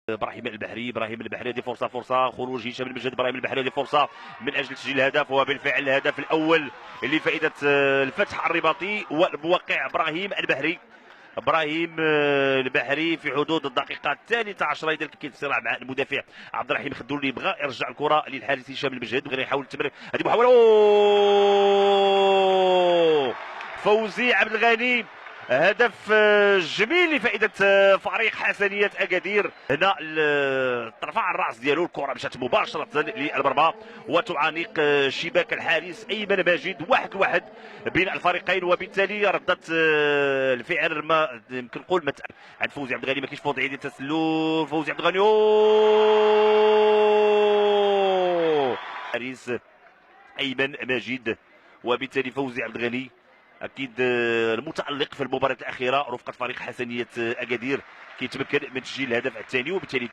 ابراهيم البحري هذه فرصه خروج هشام المجد. ابراهيم البحري هذه فرصه من اجل تسجيل الهدف، وبالفعل الهدف الاول لفائده الفتح الرباطي والموقع ابراهيم البحري. البحري في حدود الدقيقه الثالثه عشره اذا كاين صراع مع المدافع عبد الرحيم خدولي اللي بغى يرجع الكره للحارس هشام المجد، بغى يحاول التمرير. هذه محاوله فوزي عبد الغني، هدف جميل لفائده فريق حسنيه اكادير. هنا ترفع الراس ديالو، الكره مشات مباشره للمرمى وتعانق شباك الحارس ايمن ماجد. 1-1 بين الفريقين، وبالتالي ردة الفعل ما يمكن نقول عند فوزي عبد الغني. ما كاينش وضعيه ديال التسلل. فوزي عبد الغني حارس ايمن ماجد، وبالتالي فوزي عبد الغني اكيد المتالق في المباراه الاخيره رفقه فريق حسنيه اكادير كيتمكن من تسجيل الهدف الثاني، وبالتالي